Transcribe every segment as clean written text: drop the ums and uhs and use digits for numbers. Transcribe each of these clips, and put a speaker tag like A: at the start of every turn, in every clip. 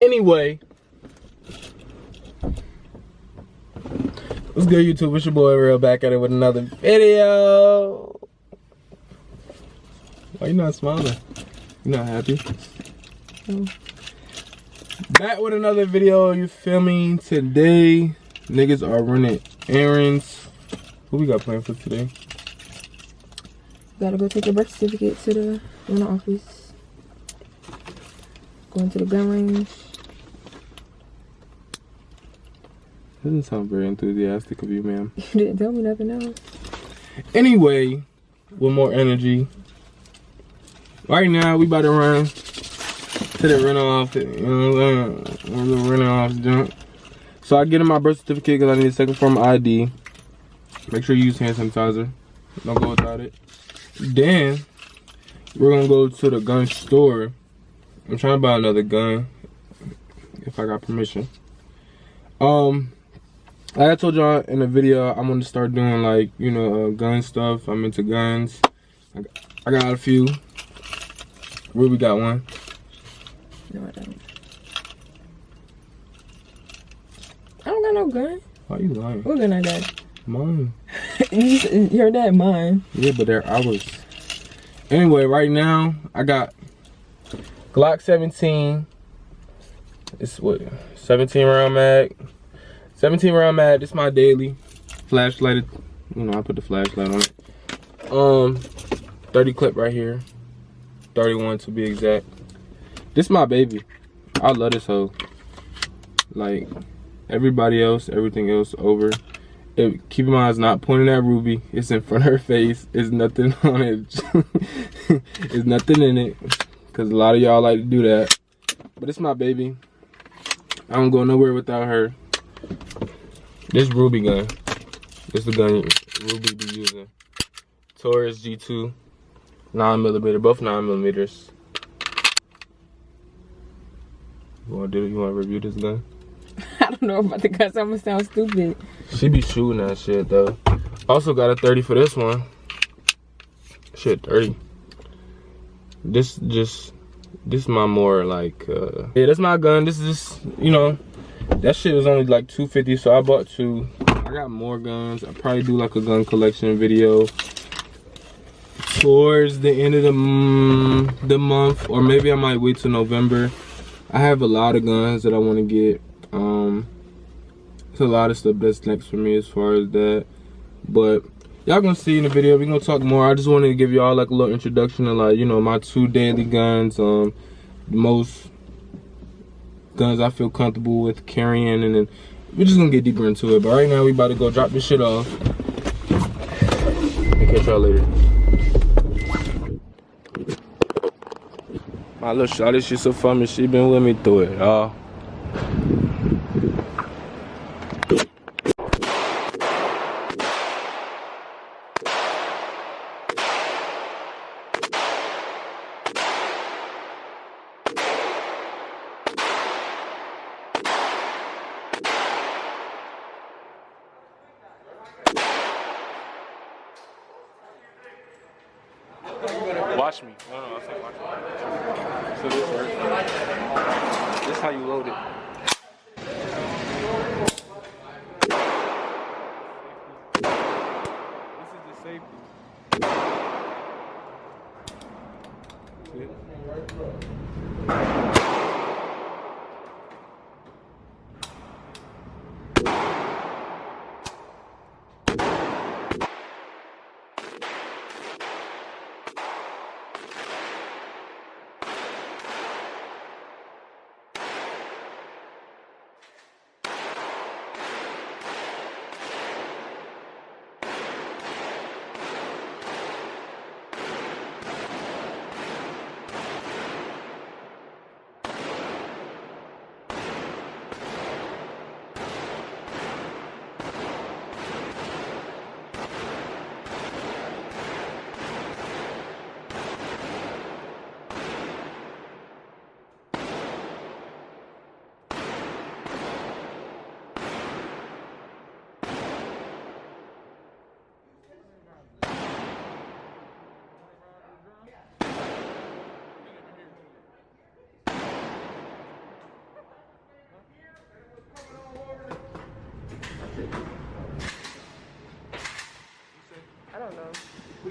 A: Anyway, what's good, YouTube? It's your boy Real, back at it with another video. Why you not smiling? You not happy? Back with another video, you feel me? Today, niggas are running errands. What we got planned for today?
B: Gotta go take a birth certificate to the rental office. Going to the gun range.
A: Doesn't sound very enthusiastic of you, ma'am.
B: You didn't tell me nothing else.
A: Anyway, with more energy. Right now, we about to run to the rental office. You know what I'm saying? The rental office jump. So I get in my birth certificate because I need a second form of ID. Make sure you use hand sanitizer. Don't go without it. Then we're gonna go to the gun store. I'm trying to buy another gun if I got permission. Like I told y'all in the video, I'm gonna start doing like, you know, gun stuff. I'm into guns. I got a few. Where we got one?
B: No, I don't. I don't got no gun.
A: Why are you lying?
B: What gun I got?
A: Mine.
B: Your dad, mine.
A: Yeah, but they're ours. Anyway, right now I got Glock 17. It's what? 17 round mag. 17 round mag. This is my daily flashlight. You know, I put the flashlight on it. 30 clip right here. 31 to be exact. This is my baby. I love this hoe. Like everybody else, everything else over. Keep in mind, it's not pointing at Ruby. It's in front of her face. It's nothing on it. It's nothing in it. Because a lot of y'all like to do that. But it's my baby. I don't go nowhere without her. This Ruby gun. This is the gun Ruby be using. Taurus G2. 9mm. Both 9mm. You want to review this gun?
B: I don't know about the guns. I'm gonna sound stupid.
A: She be shooting that shit though. Also got a 30 for this one. Shit, 30. This my more like yeah, that's my gun. This is, you know, that shit was only like $250, so I bought two. I got more guns. I'll probably do like a gun collection video towards the end of the month, or maybe I might wait till November. I have a lot of guns that I want to get. It's a lot of stuff that's next for me as far as that, but y'all gonna see in the video. We're gonna talk more. I just wanted to give y'all like a little introduction to, like, you know, my two daily guns, the most guns I feel comfortable with carrying, and then we're just gonna get deeper into it. But right now we about to go drop this shit off and catch y'all later. My little shawty, she's so funny. She been with me through it, y'all. Watch me. No, I said watch me. So this works. This is how you load it. This is the safety. See it?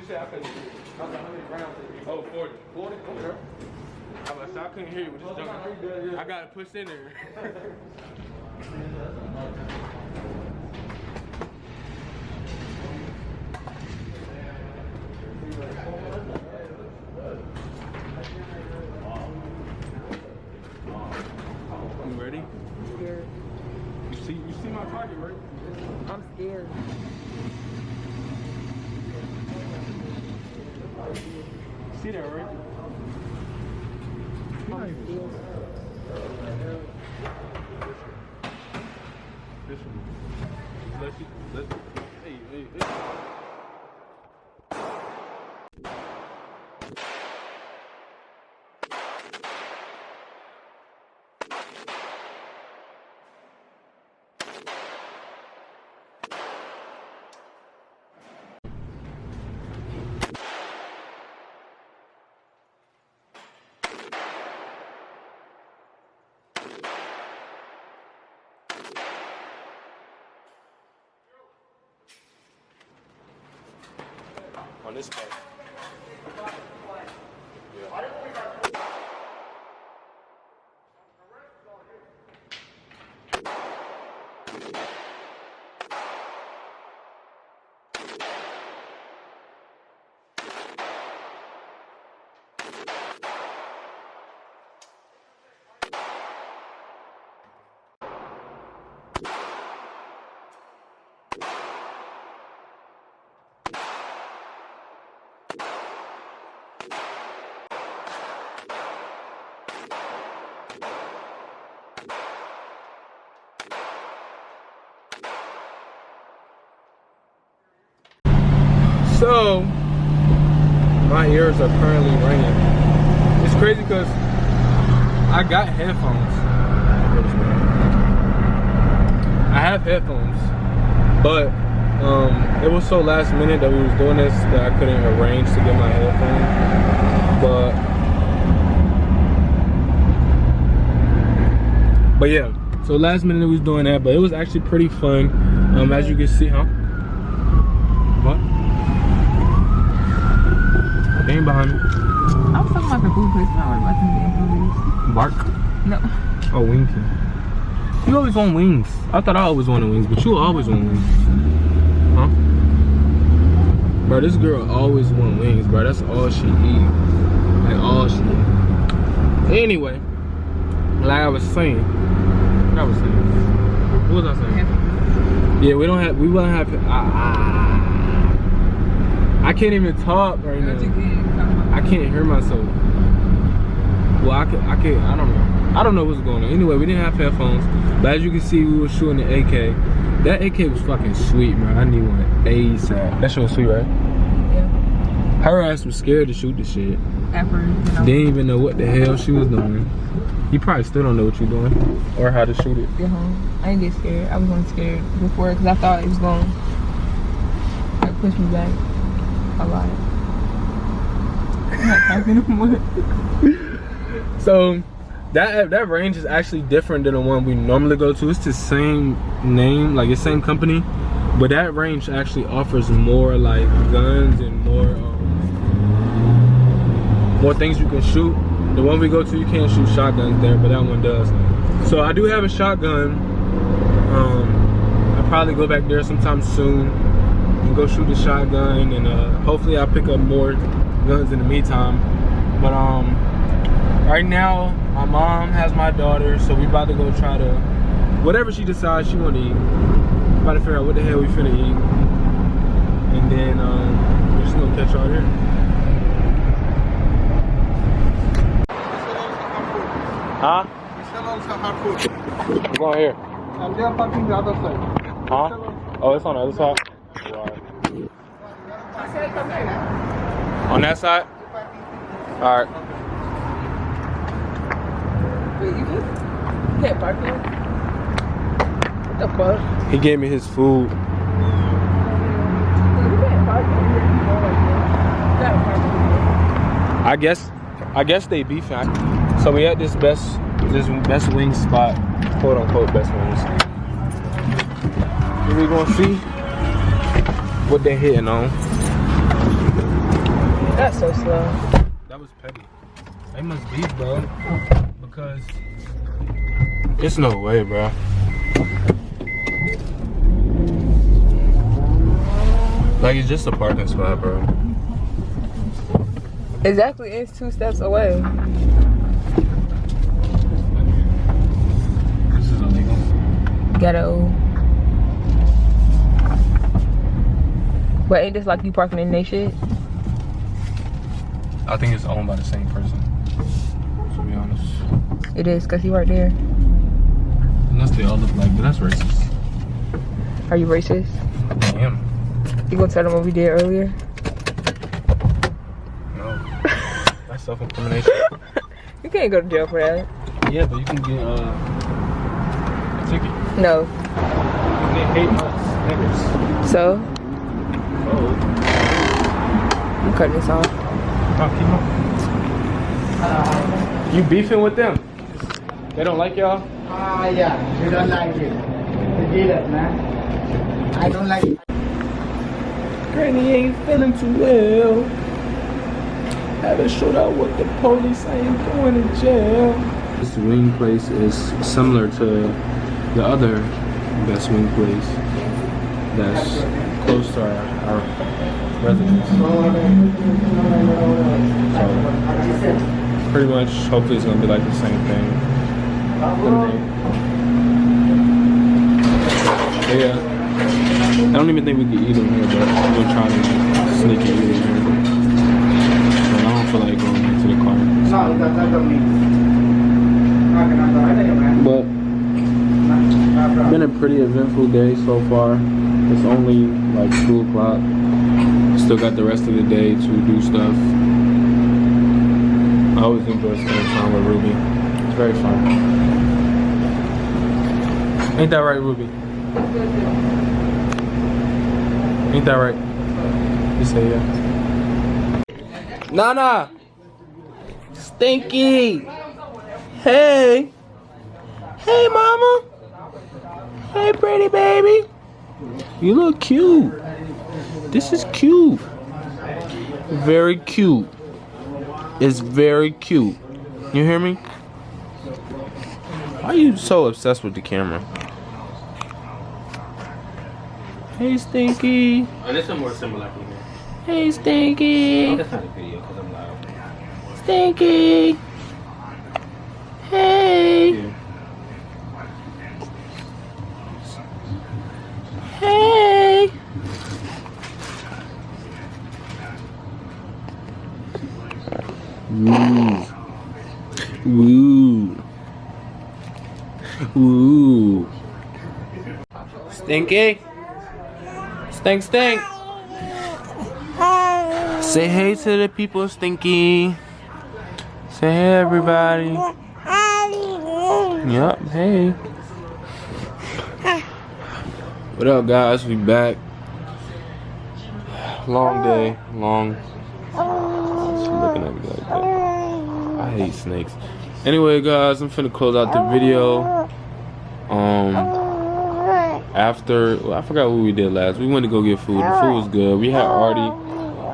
A: said I couldn't hear you. I was like, how many rounds? Oh, 40. 40? Okay. I couldn't hear you with this jump. I got it pushed in there. You ready?
B: I'm scared.
A: You see my target, right?
B: I'm scared.
A: See that, right?
B: I'm scared.
A: This one. Hey. On this part. So, my ears are currently ringing. It's crazy because I got headphones. I have headphones, but it was so last minute that we was doing this that I couldn't arrange to get my headphones. But yeah, so last minute we was doing that, but it was actually pretty fun. As you can see, huh? What? They ain't behind me.
B: I was talking about the food place, not about them being
A: Bark?
B: No.
A: Oh, wing king. You always want wings. I thought I always wanted wings, but you always want wings. Huh? Bro, this girl always want wings, bro. That's all she eat. Like, all she eat. Anyway, like I was saying. What was I saying? Yeah, we won't have, I can't even talk right now. I can't hear myself. Well, I don't know. I don't know what's going on. Anyway, we didn't have headphones, but as you can see, we were shooting the AK. That AK was fucking sweet, bro. I need one ASAP. That shit was sweet, right?
B: Yeah.
A: Her ass was scared to shoot the shit.
B: After, you know.
A: Didn't even know what the hell she was doing. You probably still don't know what you're doing or how to shoot it.
B: Get home. I didn't get scared. I was only scared before because I thought it was going to like, push me back a lot. I'm not talking anymore.
A: So that range is actually different than the one we normally go to. It's the same name, like it's same company, but that range actually offers more like guns and more things you can shoot. The one we go to, you can't shoot shotguns there, but that one does. So I do have a shotgun. I'll probably go back there sometime soon and go shoot the shotgun, and hopefully I'll pick up more guns in the meantime. But right now my mom has my daughter, so we about to go try to whatever she decides she want to eat. We're about to figure out what the hell we finna eat, and then we're just gonna catch y'all here. Huh?
C: We sell also hard food.
A: We're going here.
C: And they are parking the other side.
A: Huh? Oh, it's on the other side? Right. On that side? Alright.
B: Wait, you can't park here? What the fuck?
A: He gave me his food.
B: You can't park here. You gotta park here.
A: I guess they beefing. So we at this best wing spot, quote unquote best wings. And we gonna see what they're hitting on.
B: That's so slow.
A: That was petty. They must be, bro. Because it's no way, bro. Like, it's just a parking spot, bro.
B: Exactly, it's 2 steps away.
A: This is illegal.
B: Ghetto. But ain't this like you parking in they shit?
A: I think it's owned by the same person, to be honest.
B: It is, cause he right there.
A: Unless they all look like, but that's racist.
B: Are you racist?
A: I am.
B: You gonna tell them what we did earlier?
A: No. That's self-incrimination.
B: You can't go to jail for that.
A: Yeah, but you can get a ticket.
B: No.
A: They hate us, niggas.
B: So?
A: Oh.
B: I'm cutting this off.
A: Oh, keep on. You beefing with them? They don't like y'all?
D: Yeah, they don't like it. The dealer, man. I don't like it.
A: Granny ain't feeling too well. Haven't showed up with the police. I ain't going to jail. This wing place is similar to the other best wing place that's close to our residence. So pretty much, hopefully it's gonna be like the same thing. But yeah, I don't even think we could eat in here, but I'm gonna try to sneak it in here. But I don't feel like going into the car. But it's been a pretty eventful day so far. It's only like 2 o'clock. Still got the rest of the day to do stuff. I always enjoy spending time with Ruby. It's very fun. Ain't that right, Ruby? Ain't that right? You say yeah. Nana! Stinky! Hey! Hey, mama! Hey, pretty baby! You look cute. This is cute. Very cute. It's very cute. You hear me? Why are you so obsessed with the camera? Hey, Stinky.
E: Oh, this one more similar for me.
A: Hey, Stinky.
E: Oh, that's not a video because I'm loud.
A: Stinky. Hey.
E: Yeah.
A: Hey. Woo. Woo. Stinky. Stink, stink. Say hey to the people, Stinky. Say hey, everybody. Yup, hey. What up, guys? We back. Long day, long. She's looking at me like that. I hate snakes. Anyway, guys, I'm finna close out the video. After, well, I forgot what we did last. We went to go get food. The food was good. We had already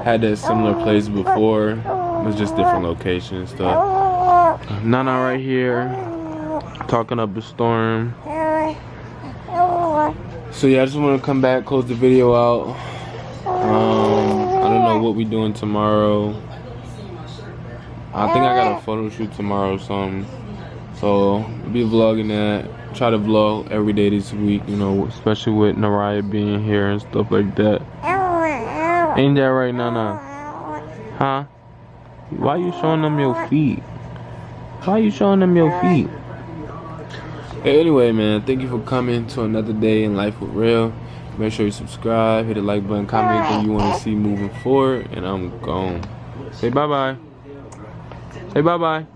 A: had that similar place before. It was just different locations and stuff. Nana right here, talking up a storm. So yeah, I just want to come back, close the video out. I don't know what we doing tomorrow. I think I got a photo shoot tomorrow or something. So I'll be vlogging that. Try to vlog every day this week, you know, especially with Naraya being here and stuff like that. Ain't that right, Nana? Huh? Why you showing them your feet? Why you showing them your feet? Hey, anyway, man, thank you for coming to another day in Life with Real. Make sure you subscribe, hit the like button, comment anything you want to see moving forward, and I'm gone. Say bye-bye. Say bye-bye.